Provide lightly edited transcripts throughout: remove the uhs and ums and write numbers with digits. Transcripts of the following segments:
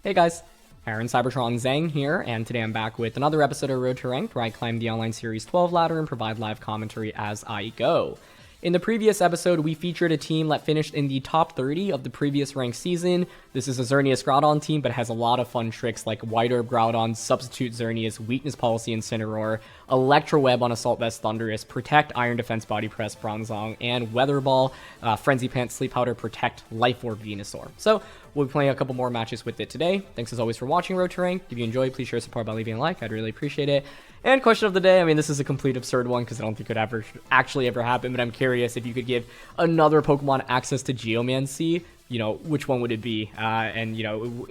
Hey guys, Aaron Cybertron Zhang here, and today I'm back with another episode of Road to Ranked, where I climb the online series 12 ladder and provide live commentary as I go. In the previous episode, we featured a team that finished in the top 30 of the previous ranked season. This is a Xerneas Groudon team, but has a lot of fun tricks like White Herb Groudon, Substitute Xerneas, Weakness Policy Incineroar, Electro Web on Assault Vest Thundurus, Protect Iron Defense Body Press Bronzong, and Weather Ball, Frenzy Pants, Sleep Powder, Protect, Life Orb Venusaur. So we'll be playing a couple more matches with it today. Thanks as always for watching Road to Ranked. If you enjoyed, please share support by leaving a like. I'd really appreciate it. And question of the day, I mean, this is a complete absurd one because I don't think it would actually ever happen, but I'm curious if you could give another Pokemon access to Geomancy, you know, which one would it be? And, you know,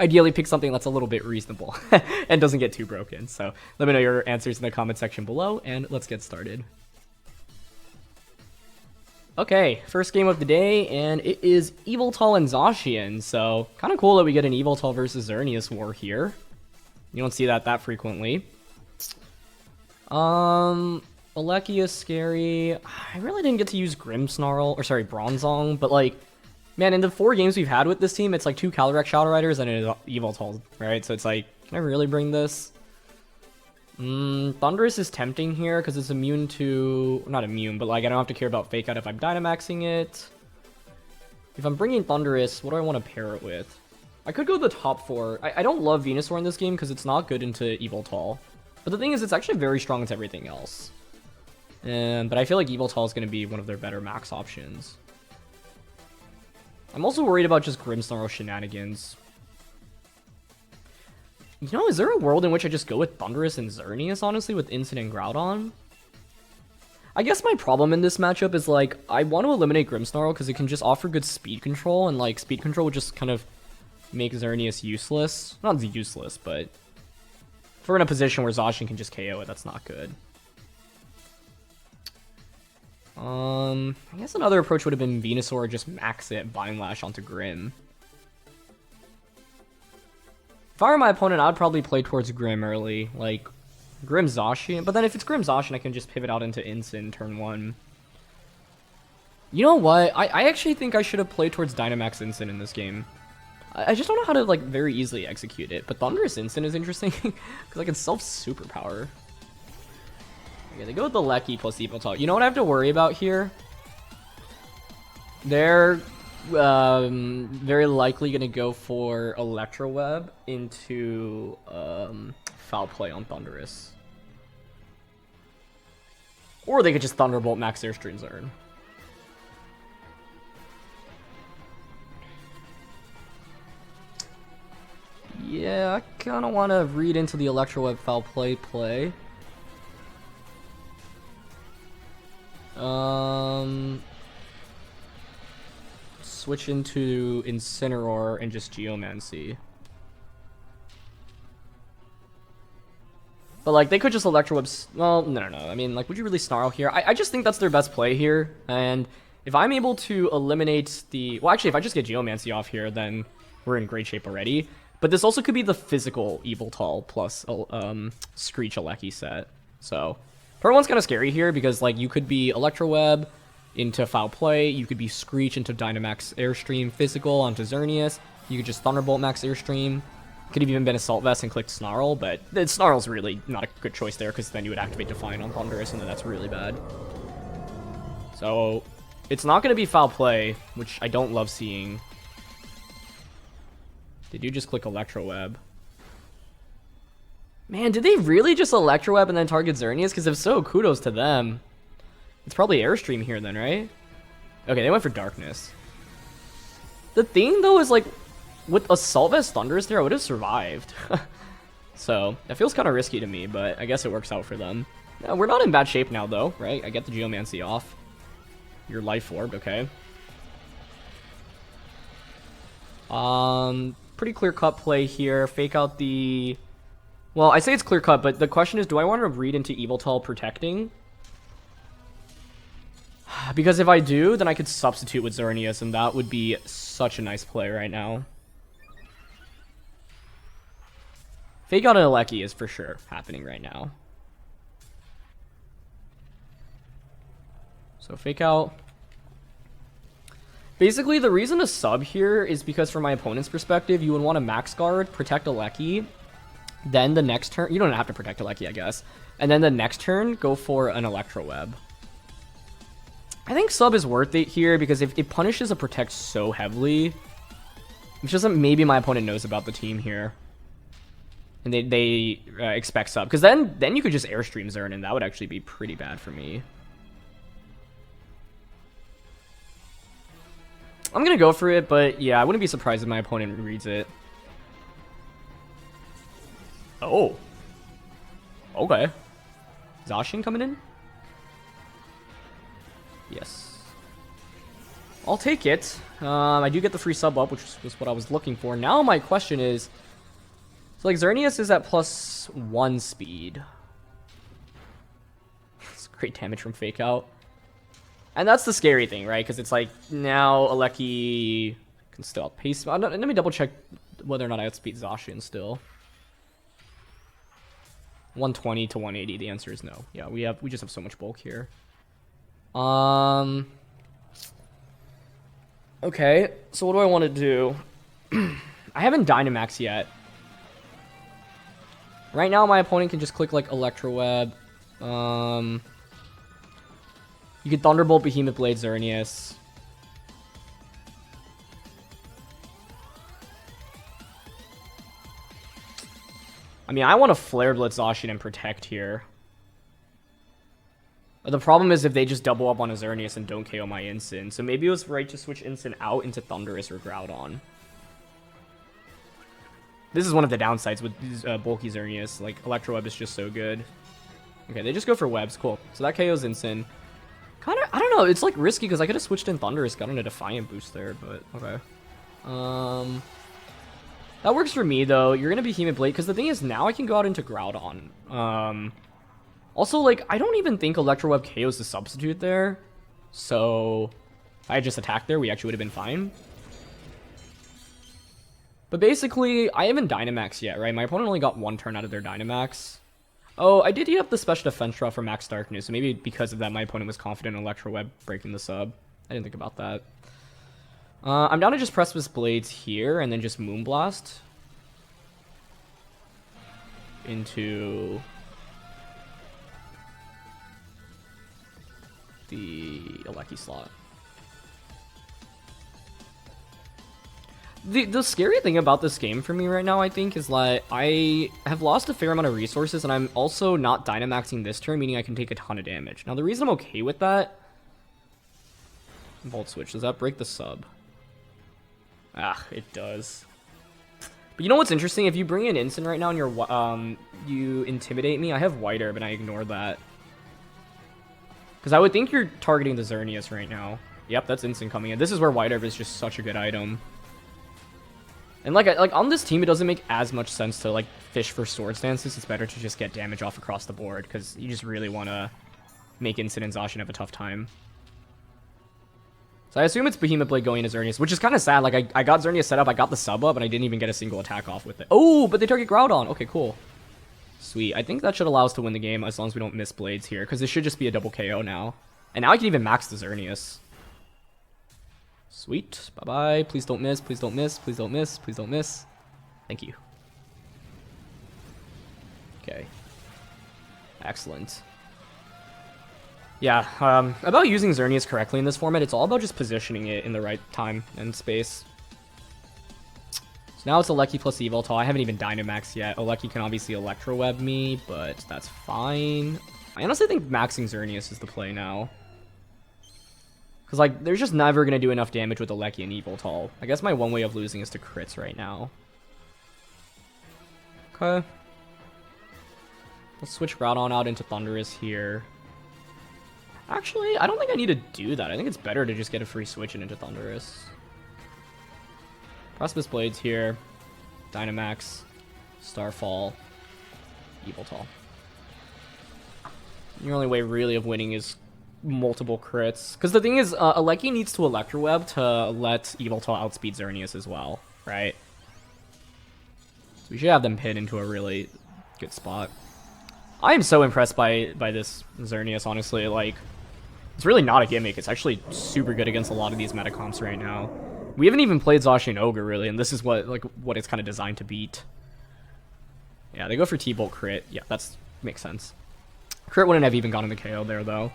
ideally pick something that's a little bit reasonable and doesn't get too broken. So let me know your answers in the comment section below, and let's get started. Okay, first game of the day, and it is Yveltal and Zacian. So kind of cool that we get an Yveltal versus Xerneas war here. You don't see that frequently. Yveltal is scary. I really didn't get to use Grimmsnarl, or sorry, Bronzong, but like, man, in the 4 games we've had with this team, it's like 2 Calyrex Shadow Riders and an Yveltal, right? So it's like, can I really bring this? Thundurus is tempting here because it's immune to, not immune, but like I don't have to care about Fake Out if I'm Dynamaxing it. If I'm bringing Thundurus, what do I want to pair it with? I could go the top 4. I don't love Venusaur in this game because it's not good into Yveltal. But the thing is, it's actually very strong into everything else. But I feel like Yveltal is going to be one of their better max options. I'm also worried about just Grimmsnarl shenanigans. You know, is there a world in which I just go with Thundurus and Xerneas, honestly, with Incin and Groudon? I guess my problem in this matchup is, like, I want to eliminate Grimmsnarl because it can just offer good speed control, and, like, speed control would just kind of make Xerneas useless. Not useless, but if we're in a position where Zacian can just KO it, that's not good. I guess another approach would have been Venusaur, just max it, Vine Lash onto Grimm. If I were my opponent, I'd probably play towards Grimm early, like Grimm Zacian. But then if it's Grimm Zacian, I can just pivot out into Incin turn 1. You know what? I actually think I should have played towards Dynamax Incin in this game. I just don't know how to like very easily execute it. But Thundurus Incin is interesting because I can self superpower. Okay, they go with the Lecky plus Yveltal. You know what I have to worry about here? They're very likely going to go for Electro Web into Foul Play on Thundurus. Or they could just Thunderbolt Max Airstream Zern. Yeah, I kind of want to read into the Electro Web Foul Play. Switch into Incineroar and just Geomancy. But like, they could just Electro Web. Well, no. I mean, like, would you really Snarl here? I just think that's their best play here. And if I'm able to eliminate the, well, actually, if I just get Geomancy off here, then we're in great shape already. But this also could be the physical Yveltal plus Screech Yveltal set. So turn 1's kind of scary here because like you could be Electro Web into Foul Play, you could be Screech into Dynamax Airstream Physical onto Xerneas, you could just Thunderbolt Max Airstream, could have even been Assault Vest and clicked Snarl, but Snarl's really not a good choice there because then you would activate Defiant on Thundurus and then that's really bad. So it's not going to be Foul Play, which I don't love seeing. They do just click Electro Web. Man, did they really just Electro Web and then target Xerneas? Because if so, kudos to them. It's probably Airstream here then, right? Okay, they went for Darkness. The thing, though, is like, with Assault Vest Thundurus there, I would have survived. So, that feels kind of risky to me, but I guess it works out for them. We're not in bad shape now, though, right? I get the Geomancy off. Your Life Orb, okay. Pretty clear-cut play here. Fake out the... Well, I say it's clear-cut, but the question is, do I want to read into Yveltal protecting? Because if I do, then I could substitute with Xerneas, and that would be such a nice play right now. Fake out an Yveltal is for sure happening right now. So fake out. Basically, the reason to sub here is because from my opponent's perspective, you would want to max guard, protect Yveltal, then the next turn, you don't have to protect Yveltal, I guess, and then the next turn, go for an Electro Web. I think sub is worth it here because if it punishes a protect so heavily, which doesn't maybe my opponent knows about the team here, and they expect sub, because then you could just Airstream Xern, and that would actually be pretty bad for me. I'm gonna go for it, but yeah, I wouldn't be surprised if my opponent reads it. Oh. Okay. Zacian coming in? Yes. I'll take it. I do get the free sub up, which was what I was looking for. Now my question is, so like Xerneas is at +1 speed. It's great damage from Fake Out. And that's the scary thing, right? Because it's like, now Yveltal can still outpace. Let me double check whether or not I outspeed Zacian still. 120 to 180, the answer is no. Yeah, we just have so much bulk here. Okay, so what do I want to do? I haven't Dynamax yet. Right now my opponent can just click like Electro Web. You can Thunderbolt, Behemoth Blade, Xerneas. I mean, I want to Flare Blitz Zacian and Protect here. But the problem is if they just double up on a Xerneas and don't KO my Incin. So maybe it was right to switch Incin out into Thundurus or Groudon. This is one of the downsides with these bulky Xerneas. Like, Electro Web is just so good. Okay, they just go for Webs. Cool. So that KOs Incin. Kind of, I don't know, it's like risky because I could have switched in Thundurus, gotten a Defiant boost there, but okay. That works for me though. You're gonna be Behemoth Blade because the thing is now I can go out into Groudon. Also, like, I don't even think Electro Web KOs the substitute there, so if I had just attacked there, we actually would have been fine. But basically, I haven't Dynamax yet, right? My opponent only got 1 turn out of their Dynamax. Oh, I did eat up the special defense draw for Max Darkness, so maybe because of that my opponent was confident in Electro Web breaking the sub. I didn't think about that. I'm down to just Precipice Blades here, and then just Moonblast into the Yveltal slot. The scary thing about this game for me right now, I think, is like I have lost a fair amount of resources, and I'm also not Dynamaxing this turn, meaning I can take a ton of damage. Now, the reason I'm okay with that... Volt Switch, does that break the sub? Ah, it does. But you know what's interesting? If you bring in Incin right now and you Intimidate me, I have White Herb, and I ignore that. Because I would think you're targeting the Xerneas right now. Yep, that's Incin coming in. This is where White Herb is just such a good item. And like on this team, it doesn't make as much sense to like fish for Swords Dances. It's better to just get damage off across the board because you just really want to make Incin and Zacian have a tough time. So I assume it's Behemoth Blade going to Xerneas, which is kind of sad. Like I got Xerneas set up, I got the sub up, and I didn't even get a single attack off with it. Oh, but they target Groudon. Okay, cool. Sweet. I think that should allow us to win the game as long as we don't miss Blades here, because this should just be a double KO now. And now I can even max the Xerneas. Sweet. Bye-bye. Please don't miss. Please don't miss. Please don't miss. Please don't miss. Thank you. Okay. Excellent. Yeah, about using Xerneas correctly in this format, it's all about just positioning it in the right time and space. So now it's Yveltal plus Yveltal. I haven't even Dynamax yet. Yveltal can obviously Electro Web me, but that's fine. I honestly think maxing Xerneas is the play now. Because, like, there's just never going to do enough damage with Yveltal and Yveltal. I guess my one way of losing is to crits right now. Okay. Let's switch Groudon out into Thundurus here. Actually, I don't think I need to do that. I think it's better to just get a free switch into Thundurus. Precipice Blades here. Dynamax. Starfall. Yveltal. Your only way really of winning is multiple crits. Because the thing is, Yveltal needs to Electro Web to let Yveltal outspeed Xerneas as well, right? So we should have them hit into a really good spot. I am so impressed by this Xerneas, honestly. Like, It's really not a gimmick. It's actually super good against a lot of these meta comps right now. We haven't even played Zacian Ogre, really, and this is what it's kind of designed to beat. Yeah, they go for T-Bolt crit. Yeah, that's makes sense. Crit wouldn't have even gotten the KO there, though.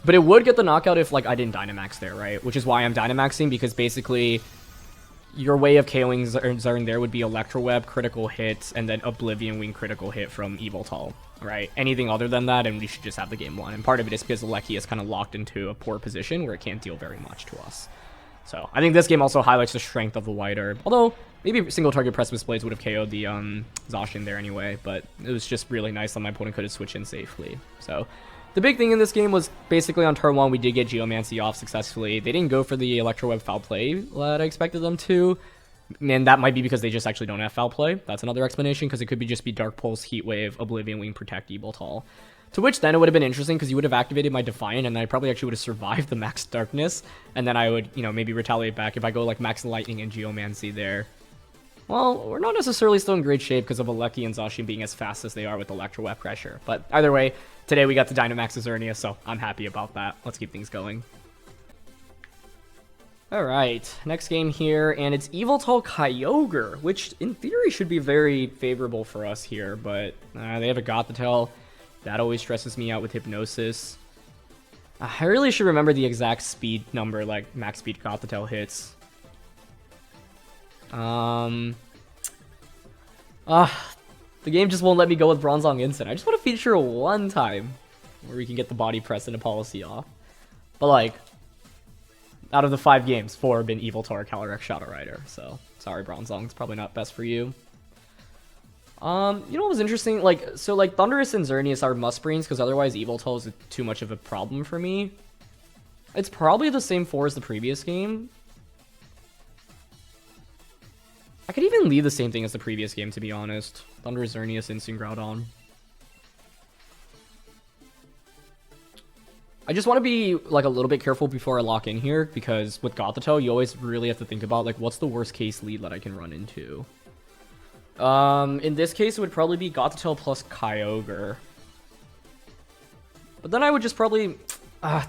But it would get the knockout if, like, I didn't Dynamax there, right? Which is why I'm Dynamaxing, because basically your way of KOing Zern there would be Electro Web, critical hits, and then Oblivion Wing critical hit from Yveltal, right? Anything other than that, and we should just have the game won. And part of it is because Leki is kind of locked into a poor position where it can't deal very much to us. So I think this game also highlights the strength of the White Herb. Although, maybe single target Precipice Blades would have KO'd the Zacian there anyway, but it was just really nice that my opponent could have switched in safely. So the big thing in this game was basically on turn 1, we did get Geomancy off successfully. They didn't go for the Electro Web foul play that I expected them to. And that might be because they just actually don't have foul play. That's another explanation, because it could just be Dark Pulse, Heat Wave, Oblivion Wing, Protect, Yveltal. To which then it would have been interesting, because you would have activated my Defiant, and I probably actually would have survived the Max Darkness. And then I would, you know, maybe retaliate back if I go like Max Lightning and Geomancy there. Well, we're not necessarily still in great shape because of Aleki and Zacian being as fast as they are with Electro Web pressure. But either way, today we got the Dynamax Xerneas, so I'm happy about that. Let's keep things going. Alright, next game here, and it's Yveltal Kyogre, which in theory should be very favorable for us here, but they have a Gothitelle. That always stresses me out with Hypnosis. I really should remember the exact speed number, like max speed Gothitelle hits. The game just won't let me go with Bronzong Instant. I just want to feature one time where we can get the body press and a policy off. But like, out of the 5 games, 4 have been Yveltal or Calyrex Shadow Rider. So sorry, Bronzong, it's probably not best for you. You know what was interesting? Like, so like Thundurus and Xerneas are must-brains, because otherwise Yveltal is too much of a problem for me. It's probably the same 4 as the previous game. I could even leave the same thing as the previous game, to be honest. Thundurus, Xerneas, Incineroar. I just want to be like a little bit careful before I lock in here, because with Gothitelle, you always really have to think about like what's the worst case lead that I can run into. In this case, it would probably be Gothitelle plus Kyogre. But then I would just probably...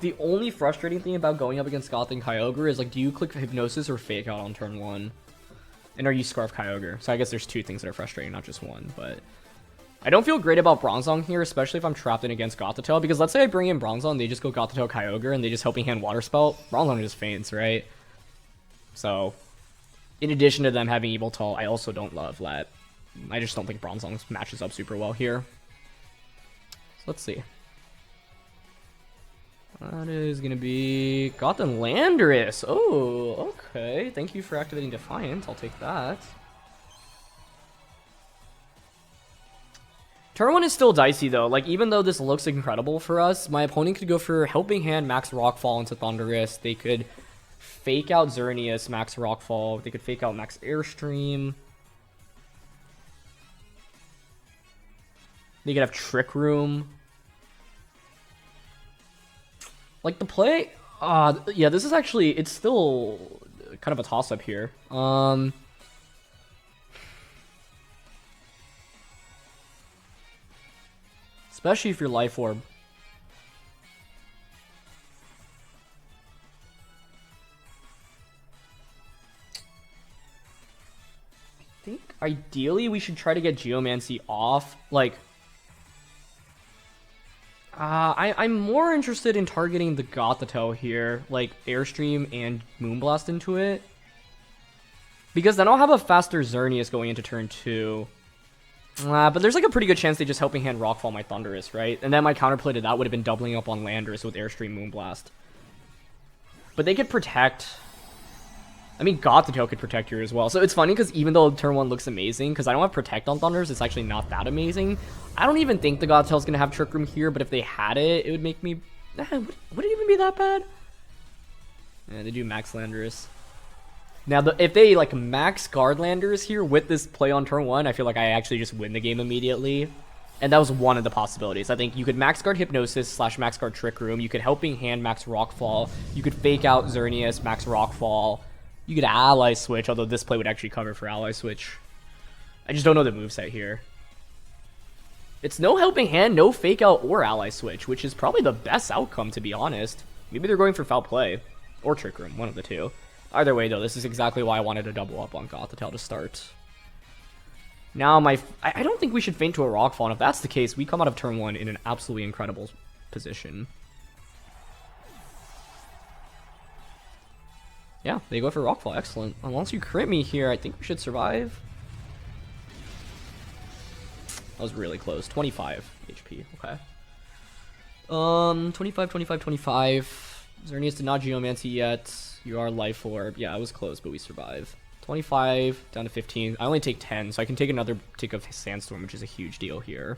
the only frustrating thing about going up against Goth and Kyogre is, like, do you click Hypnosis or Fake Out on turn 1? And are you Scarf Kyogre? So I guess there's 2 things that are frustrating, not just one. But I don't feel great about Bronzong here, especially if I'm trapped in against Gothitelle. Because let's say I bring in Bronzong, they just go Gothitelle Kyogre, and they just Helping Hand Water Spout. Bronzong just faints, right? So, in addition to them having Yveltal, I also don't love that. I just don't think Bronzong matches up super well here. So let's see. That is going to be Goth and Landorus. Oh, okay. Thank you for activating Defiant. I'll take that. Turn 1 is still dicey, though. Like, even though this looks incredible for us, my opponent could go for Helping Hand, Max Rockfall into Thundurus. They could fake out Xerneas, Max Rockfall. They could fake out Max Airstream. They could have Trick Room. Like, the play... yeah, this is actually... It's still kind of a toss-up here. Especially if you're Life Orb. I think, ideally, we should try to get Geomancy off. Like... I'm more interested in targeting the Gothitelle here, like Airstream and Moonblast into it. Because then I'll have a faster Xerneas going into turn 2. But there's like a pretty good chance they just Helping Hand Rockfall my Thundurus, right? And then my counterplay to that would have been doubling up on Landorus with Airstream Moonblast. But they could protect... I mean, Gothitelle could protect here as well. So it's funny because even though turn 1 looks amazing, because I don't have Protect on Thundurus, it's actually not that amazing. I don't even think the Gothitelle's going to have Trick Room here, but if they had it, it would make me... would it even be that bad? Yeah, they do Max Landorus. Now, if they like Max Guard Landorus here with this play on turn 1, I feel like I actually just win the game immediately. And that was one of the possibilities. I think you could Max Guard Hypnosis / Max Guard Trick Room. You could Helping Hand Max Rockfall. You could Fake Out Xerneas, Max Rockfall. You could Ally Switch, although this play would actually cover for Ally Switch. I just don't know the moveset here. It's no Helping Hand, no Fake Out, or Ally Switch, which is probably the best outcome, to be honest. Maybe they're going for Foul Play. Or Trick Room, one of the two. Either way, though, this is exactly why I wanted to double up on Gothitelle to start. Now, I don't think we should feint to a Rockfall, and if that's the case, we come out of turn 1 in an absolutely incredible position. Yeah, they go for Rockfall, excellent. Unless you crit me here, I think we should survive. That was really close. 25 HP, okay. 25, 25, 25. Xerneas did not Geomancy yet. You are Life Orb. Yeah, it was close, but we survive. 25 down to 15. I only take 10, so I can take another tick of Sandstorm, which is a huge deal here.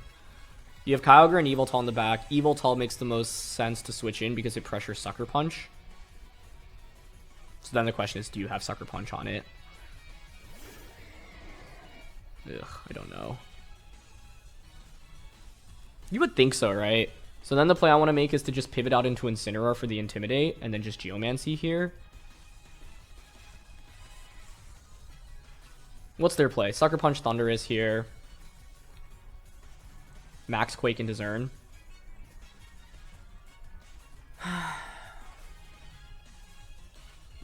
You have Kyogre and Yveltal in the back. Yveltal makes the most sense to switch in because it pressures Sucker Punch. So then the question is, do you have Sucker Punch on it? Ugh, I don't know. You would think so, right? So then the play I want to make is to just pivot out into Incineroar for the Intimidate, and then just Geomancy here. What's their play? Sucker Punch Thundurus here. Max Quake into Xern.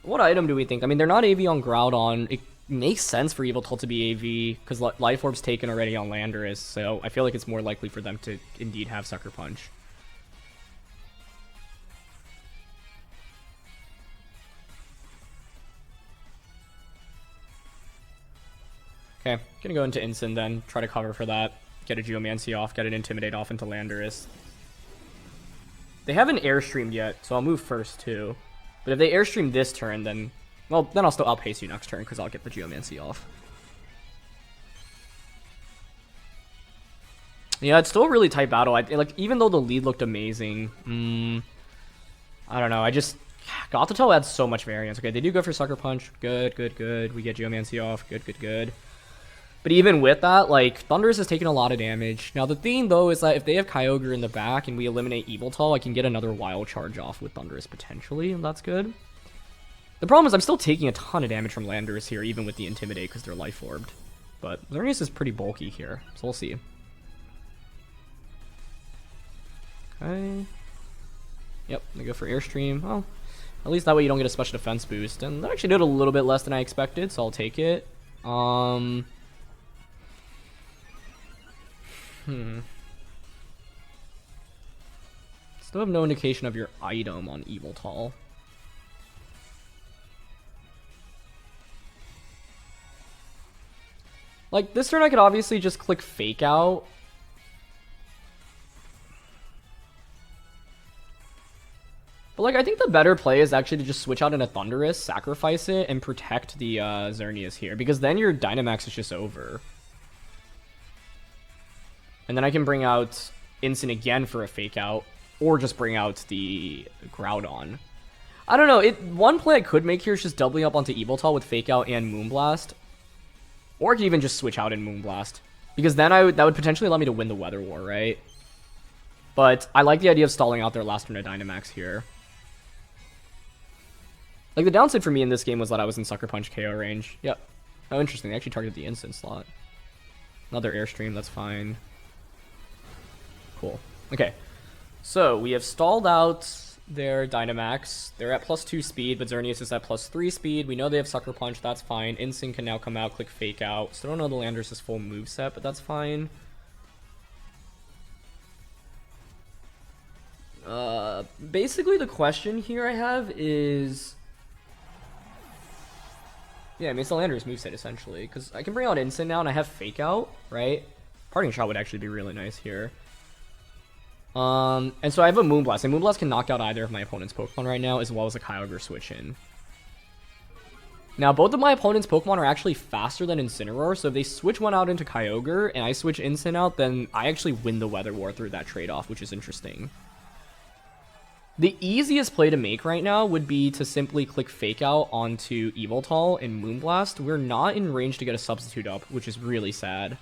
What item do we think? I mean, they're not AV on Groudon. It makes sense for Yveltal to be AV, because Life Orb's taken already on Landorus, so I feel like it's more likely for them to indeed have Sucker Punch. Okay, gonna go into Incin then, try to cover for that. Get a Geomancy off, get an Intimidate off into Landorus. They haven't Airstreamed yet, so I'll move first too. But if they Airstream this turn, then... Well, then I'll still outpace you next turn, because I'll get the Geomancy off. Yeah, it's still a really tight battle. Like, even though the lead looked amazing, I don't know, Gothitelle adds so much variance. Okay, they do go for Sucker Punch. Good, good, good. We get Geomancy off. Good, good, good. But even with that, like, Thundurus has taken a lot of damage. Now, the thing, though, is that if they have Kyogre in the back and we eliminate Yveltal, I can get another Wild Charge off with Thundurus, potentially, and that's good. The problem is I'm still taking a ton of damage from Landorus here, even with the Intimidate, because they're Life Orbed. But Xerneas is pretty bulky here, so we'll see. Okay. Yep, they go for Airstream. Well, at least that way you don't get a special defense boost. And that actually did a little bit less than I expected, so I'll take it. Still have no indication of your item on Yveltal. Like, this turn I could obviously just click Fake Out. But, like, I think the better play is actually to just switch out into Thundurus, sacrifice it, and protect the Xerneas here. Because then your Dynamax is just over. And then I can bring out Incin again for a Fake Out. Or just bring out the Groudon. I don't know. One play I could make here is just doubling up onto Yveltal with Fake Out and Moonblast. Or I could even just switch out in Moonblast. Because then that would potentially allow me to win the Weather War, right? But I like the idea of stalling out their last turn of Dynamax here. Like, the downside for me in this game was that I was in Sucker Punch KO range. Yep. Oh, interesting. They actually targeted the Instant slot. Another Airstream, that's fine. Cool. Okay. So, we have stalled out their Dynamax. They're at +2 speed, but Xerneas is at +3 speed. We know they have Sucker Punch, that's fine. Instinct can now come out, click Fake Out. Still don't know the Landorus' full moveset, but that's fine. Basically the question here I have is... Yeah, I mean, it's the Landorus moveset, essentially. Because I can bring out Instant now, and I have Fake Out, right? Parting Shot would actually be really nice here. And so I have a Moonblast, and Moonblast can knock out either of my opponent's Pokemon right now, as well as a Kyogre switch in. Now, both of my opponent's Pokemon are actually faster than Incineroar, so if they switch one out into Kyogre, and I switch Incin out, then I actually win the Weather War through that trade-off, which is interesting. The easiest play to make right now would be to simply click Fake Out onto Yveltal and Moonblast. We're not in range to get a Substitute up, which is really sad.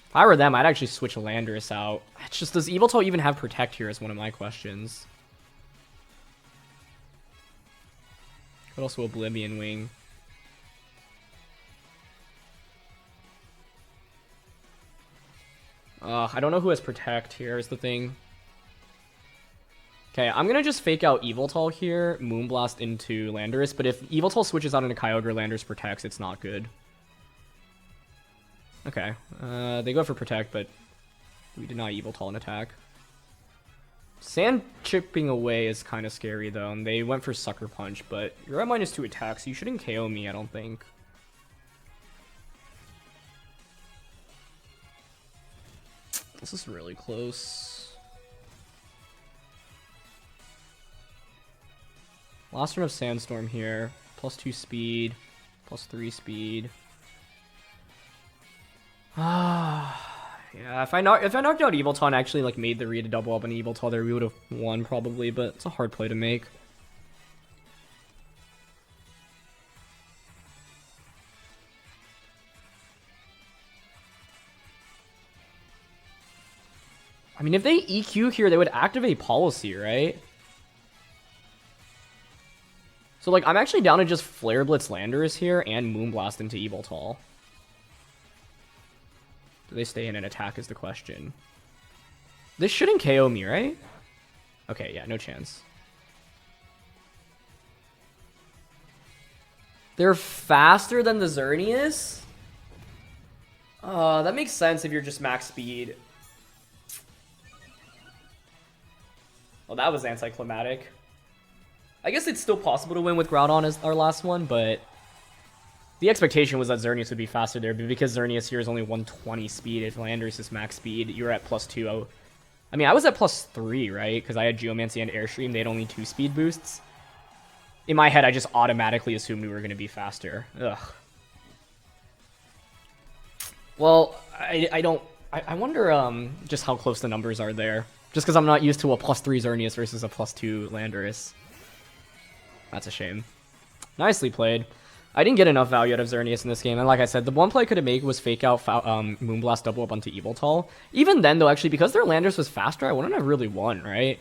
If I were them, I'd actually switch Landorus out. It's just, does Yveltal even have Protect here is one of my questions. Could also Oblivion Wing. I don't know who has Protect here is the thing. Okay, I'm gonna just fake out Yveltal here, Moonblast into Landorus, but if Yveltal switches out into Kyogre, Landorus protects, it's not good. Okay, they go for Protect, but we deny Yveltal an attack. Sand chipping away is kind of scary though, and they went for Sucker Punch, but you're at -2 attacks, so you shouldn't KO me, I don't think. This is really close. Last turn of Sandstorm here. +2 speed. +3 speed. Yeah, if I knocked out Yveltal and actually like made the read to double up on Yveltal there, we would have won probably, but it's a hard play to make. I mean, if they EQ here, they would activate Policy, right? So, like, I'm actually down to just Flare Blitz Landorus here and Moonblast into Yveltal. Do they stay in an attack is the question. This shouldn't KO me, right? Okay, yeah, no chance. They're faster than the Xerneas? That makes sense if you're just max speed. Well, that was anticlimactic. I guess it's still possible to win with Groudon as our last one, but the expectation was that Xerneas would be faster there, but because Xerneas here is only 120 speed, if Landorus is max speed, you're at +2. I mean, I was at +3, right? Because I had Geomancy and Airstream, they had only 2 speed boosts. In my head, I just automatically assumed we were going to be faster. Ugh. Well, I wonder just how close the numbers are there. Just because I'm not used to a +3 Xerneas versus a +2 Landorus. That's a shame. Nicely played. I didn't get enough value out of Xerneas in this game, and like I said, the one play I could have made was fake out Moonblast double up onto Yveltal. Even then, though, actually, because their Landorus was faster, I wouldn't have really won, right?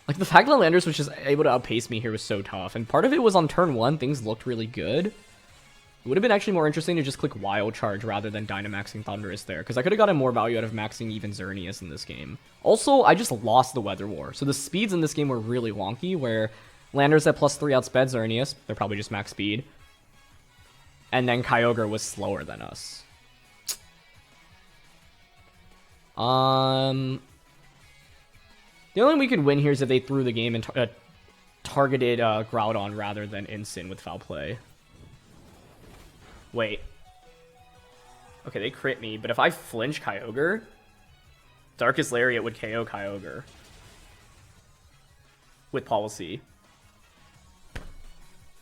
Like, the fact that Landorus was just able to outpace me here was so tough, and part of it was on turn 1, things looked really good. It would have been actually more interesting to just click Wild Charge rather than Dynamaxing Thundurus there, because I could have gotten more value out of maxing even Xerneas in this game. Also, I just lost the Weather War, so the speeds in this game were really wonky, where Landorus at +3 outsped Xerneas, they're probably just max speed, and then Kyogre was slower than us. The only way we could win here is if they threw the game and targeted Groudon rather than Incin with Foul Play. Wait. Okay, they crit me, but if I flinch Kyogre, Darkest Lariat would KO Kyogre. With Policy.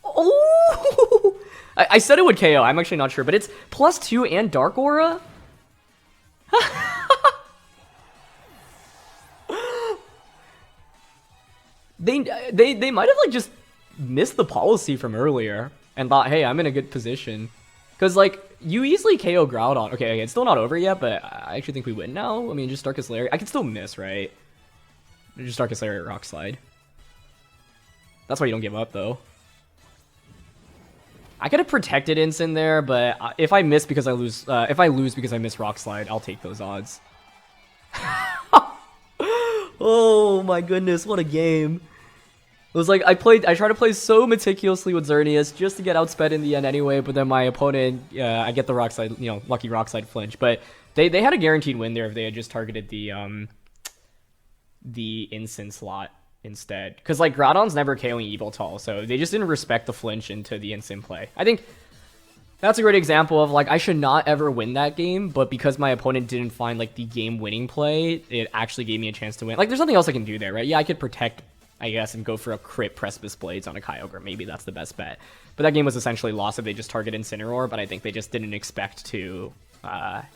Oh! I said it would KO, I'm actually not sure, but it's +2 and Dark Aura? They might have, like, just missed the Policy from earlier and thought, hey, I'm in a good position. Because, like, you easily KO Groudon. Okay, it's still not over yet, but I actually think we win now. I mean, just Darkest Lariat. I can still miss, right? Just Darkest Lariat Rock Slide. That's why you don't give up, though. I could have protected Incin there, but if I miss because I lose, if I lose because I miss Rock Slide, I'll take those odds. Oh my goodness, what a game. It was like, I tried to play so meticulously with Xerneas just to get outsped in the end anyway, but then my opponent, I get the Rock Slide, you know, lucky Rock Slide flinch, but they had a guaranteed win there if they had just targeted the Incin slot instead. Because, like, Groudon's never KOing Yveltal, so they just didn't respect the flinch into the Incin play. I think that's a great example of, like, I should not ever win that game, but because my opponent didn't find, like, the game-winning play, it actually gave me a chance to win. Like, there's nothing else I can do there, right? Yeah, I could protect, I guess, and go for a crit Precipice Blades on a Kyogre. Maybe that's the best bet. But that game was essentially lost if they just target Incineroar, but I think they just didn't expect to,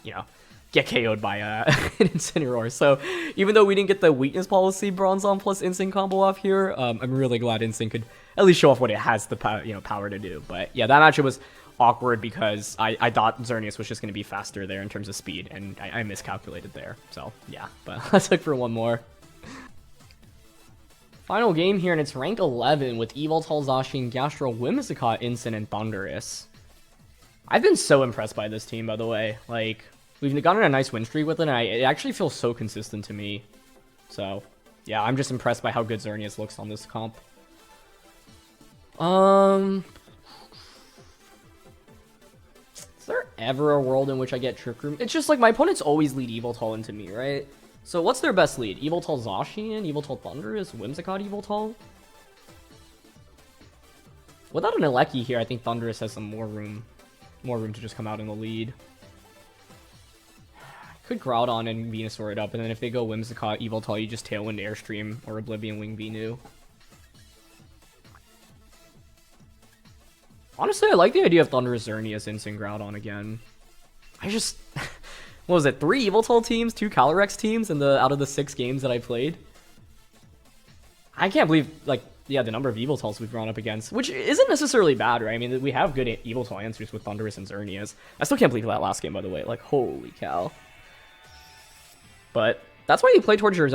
you know, get KO'd by an Incineroar. So even though we didn't get the Weakness Policy Bronzong plus Incin combo off here, I'm really glad Incin could at least show off what it has the power to do. But yeah, that matchup was awkward because I thought Xerneas was just going to be faster there in terms of speed, and I miscalculated there. So yeah, but let's look for one more. Final game here, and it's rank 11 with Yveltal, Zacian, Gastrodon, Whimsicott, Incin, and Thundurus. I've been so impressed by this team, by the way. Like, We've gotten a nice win streak with it, and it actually feels so consistent to me. So, yeah, I'm just impressed by how good Xerneas looks on this comp. Is there ever a world in which I get Trick Room? It's just like my opponents always lead Yveltal into me, right? So what's their best lead? Yveltal Zacian, Yveltal Thundurus, Whimsicott Yveltal? Without an Yveltal here, I think Thundurus has some more room to just come out in the lead. Could Groudon and Venusaur it up, and then if they go Whimsicott, Yveltal, you just Tailwind Airstream or Oblivion Wing Venu. Honestly, I like the idea of Thundurus, Xerneas, Instant Groudon again. I just... what was it? 3 Yveltal teams, 2 Calyrex teams out of the 6 games that I played? I can't believe, like, yeah, the number of Yveltals we've run up against, which isn't necessarily bad, right? I mean, we have good Yveltal answers with Thundurus and Xerneas. I still can't believe that last game, by the way. Like, holy cow. But that's why you play towards your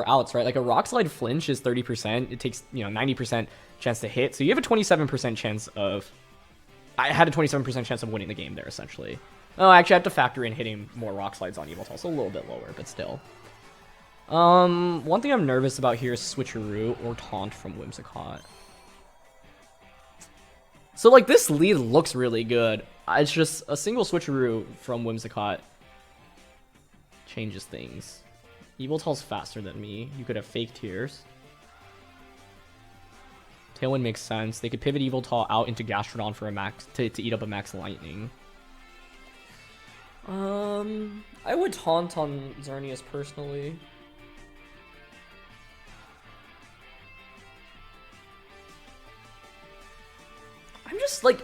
outs, right? Like a Rock Slide flinch is 30%. It takes, 90% chance to hit. So you have a 27% chance of... I had a 27% chance of winning the game there, essentially. Oh, actually, I have to factor in hitting more Rock Slides on Yveltal, so a little bit lower, but still. One thing I'm nervous about here is Switcheroo or Taunt from Whimsicott. So, like, this lead looks really good. It's just a single Switcheroo from Whimsicott changes things. Yveltal's faster than me. You could have Fake Tears. Tailwind makes sense. They could pivot Yveltal out into Gastrodon for a max to eat up a max lightning. I would Taunt on Xerneas personally. I'm just like,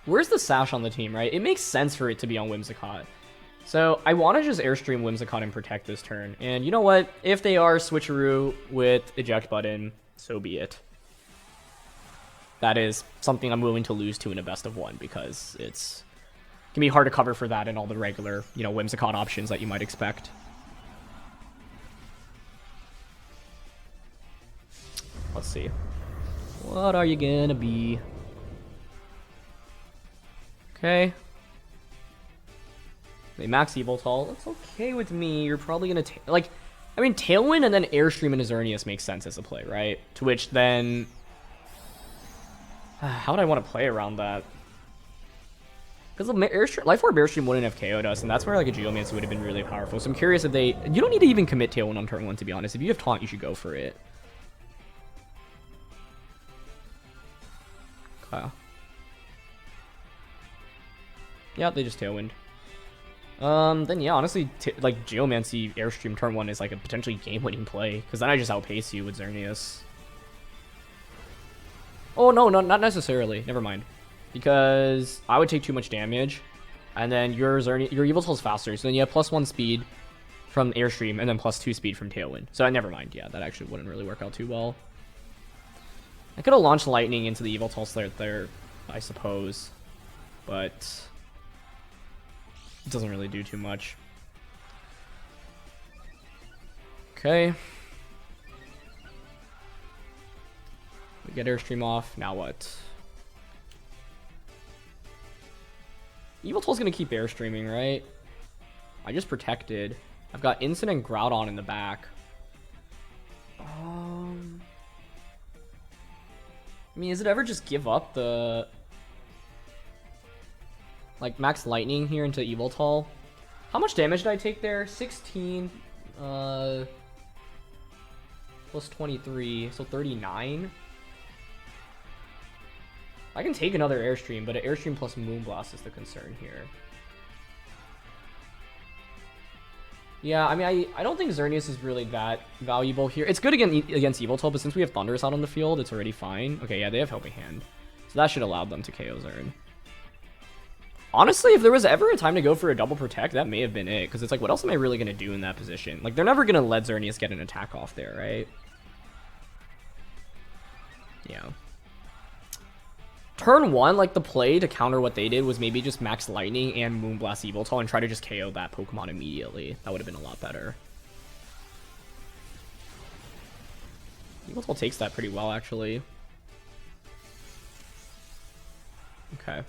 where's the Sash on the team, right? It makes sense for it to be on Whimsicott. So I want to just Airstream Whimsicott and protect this turn. And you know what? If they are Switcheroo with Eject Button, so be it. That is something I'm willing to lose to in a best of 1 because it can be hard to cover for that and all the regular, Whimsicott options that you might expect. Let's see. What are you gonna be? Okay. They max Yveltal. That's okay with me. You're probably gonna Tailwind and then Airstream and Xerneas makes sense as a play, right? To which then, how would I want to play around that? Because Life Orb Airstream wouldn't have KO'd us, and that's where like a Geomancy would have been really powerful. So I'm curious if they... You don't need to even commit Tailwind on turn 1, to be honest. If you have Taunt, you should go for it. Okay. Yeah, they just Tailwind. Then yeah, honestly, like Geomancy Airstream turn 1 is like a potentially game-winning play, because then I just outpace you with Xerneas. Oh no, not necessarily. Never mind, because I would take too much damage, and then your Yveltal's faster, so then you have +1 speed from Airstream, and then +2 speed from Tailwind. So never mind. Yeah, that actually wouldn't really work out too well. I could have launched Lightning into the Yveltal Slayer there, I suppose, but it doesn't really do too much. Okay. We get Airstream off. Now what? Yveltal's gonna keep Airstreaming, right? I just protected. I've got Instant and Groudon in the back. I mean, is it ever just give up the... like, max Lightning here into Yveltal? How much damage did I take there? 16, plus 23, so 39? I can take another Airstream, but an Airstream plus Moonblast is the concern here. Yeah, I mean, I don't think Xerneas is really that valuable here. It's good against Yveltal, but since we have Thundurus out on the field, it's already fine. Okay, yeah, they have Helping Hand. So that should allow them to KO Xern. Honestly, if there was ever a time to go for a double protect, that may have been it. Because it's like, what else am I really going to do in that position? Like, they're never going to let Xerneas get an attack off there, right? Yeah. Turn 1, like, the play to counter what they did was maybe just max Lightning and Moonblast Yveltal and try to just KO that Pokemon immediately. That would have been a lot better. Yveltal takes that pretty well, actually. Okay.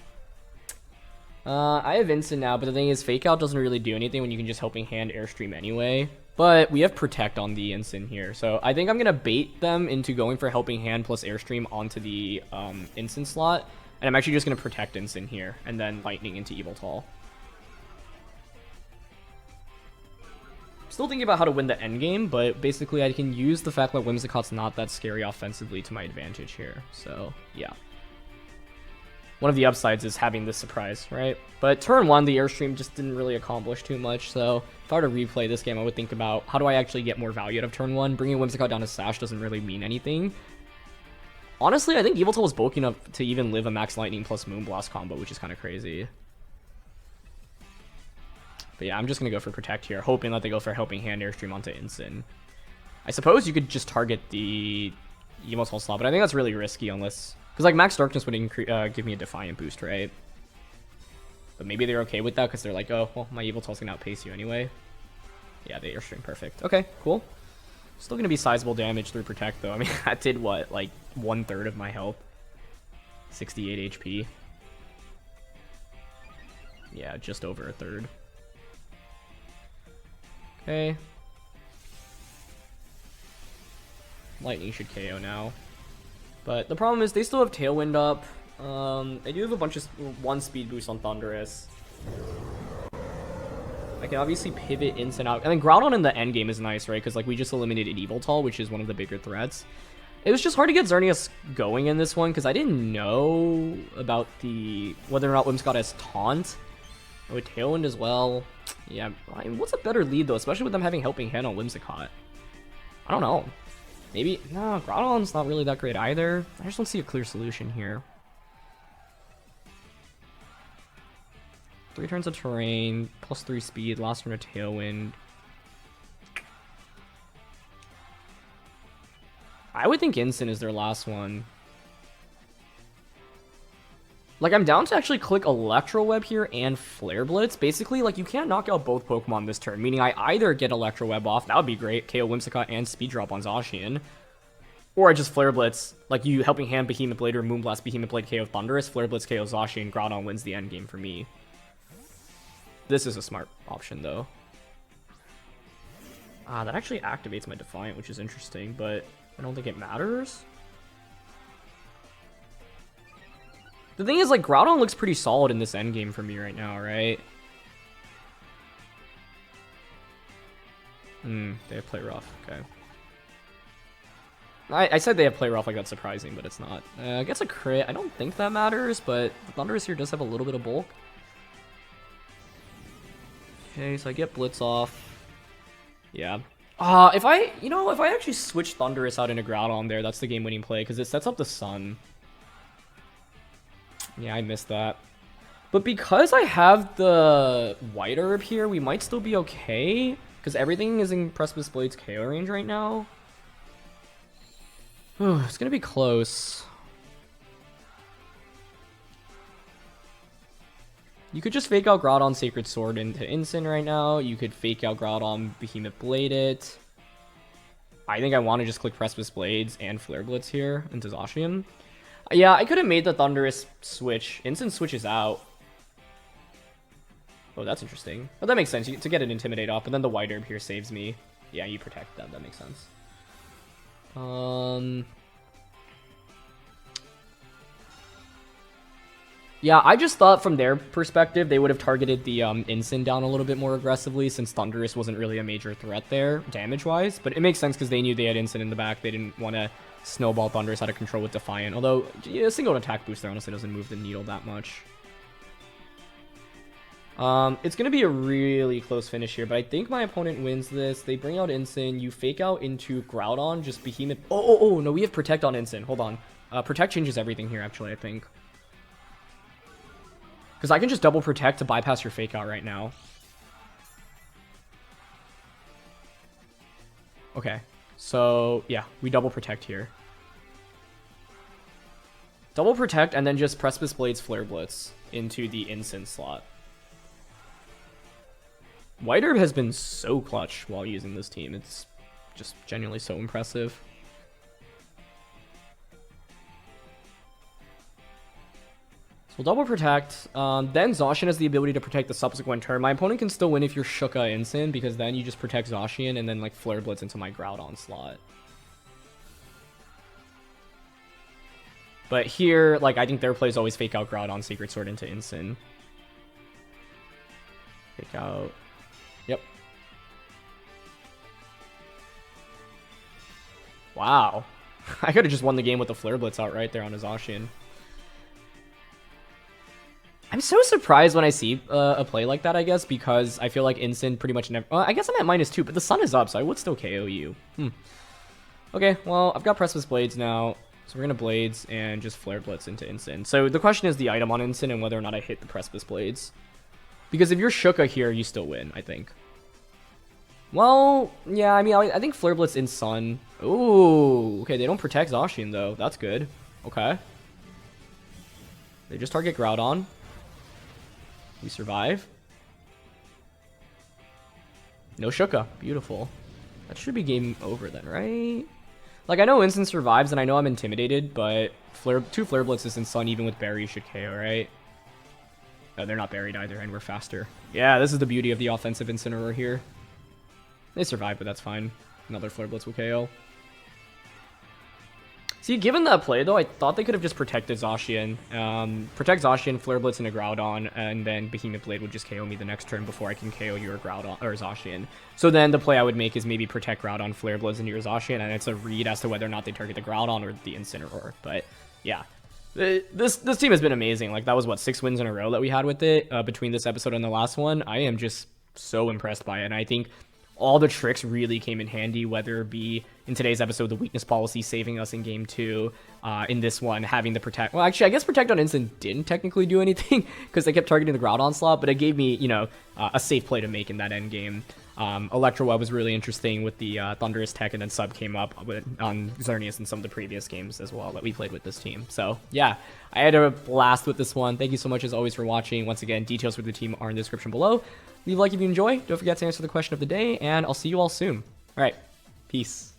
I have Instant now, but the thing is, Fake Out doesn't really do anything when you can just Helping Hand Airstream anyway. But we have Protect on the Instant here, so I think I'm going to bait them into going for Helping Hand plus Airstream onto the Instant slot. And I'm actually just going to Protect Instant here, and then Lightning into Yveltal. Still thinking about how to win the endgame, but basically I can use the fact that Whimsicott's not that scary offensively to my advantage here, so yeah. One of the upsides is having this surprise, right? But turn 1, the Airstream just didn't really accomplish too much, so if I were to replay this game, I would think about how do I actually get more value out of turn 1? Bringing Whimsicott down to Sash doesn't really mean anything. Honestly, I think Yveltal was bulky enough to even live a Max Lightning plus Moonblast combo, which is kind of crazy. But yeah, I'm just going to go for Protect here, hoping that they go for Helping Hand Airstream onto Incin. I suppose you could just target the Yveltal slot, but I think that's really risky unless... Because, like, Max Darkness would give me a Defiant boost, right? But maybe they're okay with that because they're like, oh, well, my Yveltal's going to outpace you anyway. Yeah, they Airstream perfect. Okay, cool. Still going to be sizable damage through Protect, though. I mean, that did, what, like, 1/3 of my health? 68 HP. Yeah, just over a third. Okay. Lightning should KO now. But the problem is they still have Tailwind up. They do have a bunch of 1 speed boost on Thundurus. I can obviously pivot in and out. And then Groudon in the end game is nice, right? Because like we just eliminated Yveltal, which is one of the bigger threats. It was just hard to get Xerneas going in this one because I didn't know about whether or not Whimsicott has Taunt. Oh, Tailwind as well. Yeah, I mean, what's a better lead though, especially with them having Helping Hand on Whimsicott? I don't know. Maybe, no, Groudon's not really that great either. I just don't see a clear solution here. 3 turns of terrain, plus 3 speed, last turn of Tailwind. I would think Instant is their last one. Like, I'm down to actually click Electro Web here and Flare Blitz. Basically, like, you can't knock out both Pokemon this turn, meaning I either get Electro Web off, that would be great, KO Whimsicott and Speed Drop on Zacian, or I just Flare Blitz, like you Helping Hand Behemoth Blade or Moonblast Behemoth Blade KO Thundurus, Flare Blitz KO Zacian, Groudon wins the endgame for me. This is a smart option, though. That actually activates my Defiant, which is interesting, but I don't think it matters. The thing is, like, Groudon looks pretty solid in this endgame for me right now, right? They have Play Rough, okay. I said they have Play Rough like that's surprising, but it's not. Gets a crit, I don't think that matters, but Thundurus here does have a little bit of bulk. Okay, so I get Blitz off. Yeah. If I actually switch Thundurus out into Groudon there, that's the game-winning play, because it sets up the Sun. Yeah, I missed that. But because I have the White Herb here, we might still be okay. Because everything is in Precipice Blade's KO range right now. It's going to be close. You could just fake out Groudon Sacred Sword into Incin right now. You could fake out Groudon Behemoth Blade it. I think I want to just click Precipice Blades and Flare Blitz here into Zacian. Yeah, I could have made the Thundurus switch. Incin switches out. Oh, that's interesting. But that makes sense to get an Intimidate off, and then the White Herb here saves me. Yeah, you protect them. That makes sense. Yeah, I just thought from their perspective, they would have targeted the Incin down a little bit more aggressively since Thundurus wasn't really a major threat there, damage-wise. But it makes sense because they knew they had Incin in the back. They didn't want to snowball Thundurus out of control with Defiant. Although, yeah, a single attack boost there honestly doesn't move the needle that much. It's going to be a really close finish here, but I think my opponent wins this. They bring out Incin. You fake out into Groudon, just Behemoth. Oh, no, we have Protect on Incin. Hold on. Protect changes everything here, actually, I think. Because I can just double Protect to bypass your fake out right now. Okay. So, yeah, we double Protect here. Double Protect and then just Precipice Blades Flare Blitz into the Incin slot. White Herb has been so clutch while using this team. It's just genuinely so impressive. So We'll double protect. Then Zacian has the ability to protect the subsequent turn. My opponent can still win if you're Shuka Incin, because then you just protect Zacian and then like Flare Blitz into my Groudon slot. But here, like, I think their plays always fake out Groudon Sacred Sword into Incin. Fake out. Yep. Wow. I could have just won the game with the Flare Blitz out right there on his Zacian. I'm so surprised when I see a play like that, I guess, because I feel like Incin pretty much never... Well, I guess I'm at -2, but the sun is up, so I would still KO you. Okay, well, I've got Precipice Blades now, so we're going to Blades and just Flare Blitz into Incin. So the question is the item on Incin and whether or not I hit the Precipice Blades. Because if you're Shuka here, you still win, I think. Well, yeah, I mean, I think Flare Blitz in Sun. Ooh, okay, they don't protect Zacian, though. That's good. Okay. They just target Groudon. We survive. No Shuka. Beautiful. That should be game over then, right? Like, I know Incin survives, and I know I'm intimidated, but two Flare Blitzes in Sun, even with Berry, should KO, right? Oh, they're not buried either, and we're faster. Yeah, this is the beauty of the offensive Incineroar here. They survive, but that's fine. Another Flare Blitz will KO. See, given that play, though, I thought they could have just protected Zacian. Protect Zacian, Flare Blitz into Groudon, and then Behemoth Blade would just KO me the next turn before I can KO your Groudon, or Zacian. So then the play I would make is maybe protect Groudon, Flare Blitz into your Zacian, and it's a read as to whether or not they target the Groudon or the Incineroar. But, yeah. This team has been amazing. Like, that was, what, 6 wins in a row that we had with it between this episode and the last one. I am just so impressed by it, and I think all the tricks really came in handy, whether it be in today's episode, the weakness policy saving us in game 2, in this one, having the protect. Well, actually, I guess protect on Incin didn't technically do anything because they kept targeting the Groudon slot, but it gave me, you know, a safe play to make in that end game. Electro Web was really interesting with the Thundurus tech, and then sub came up on Xerneas in some of the previous games as well that we played with this team. So, yeah, I had a blast with this one. Thank you so much, as always, for watching. Once again, details for the team are in the description below. Leave a like if you enjoy. Don't forget to answer the question of the day, and I'll see you all soon. All right, peace.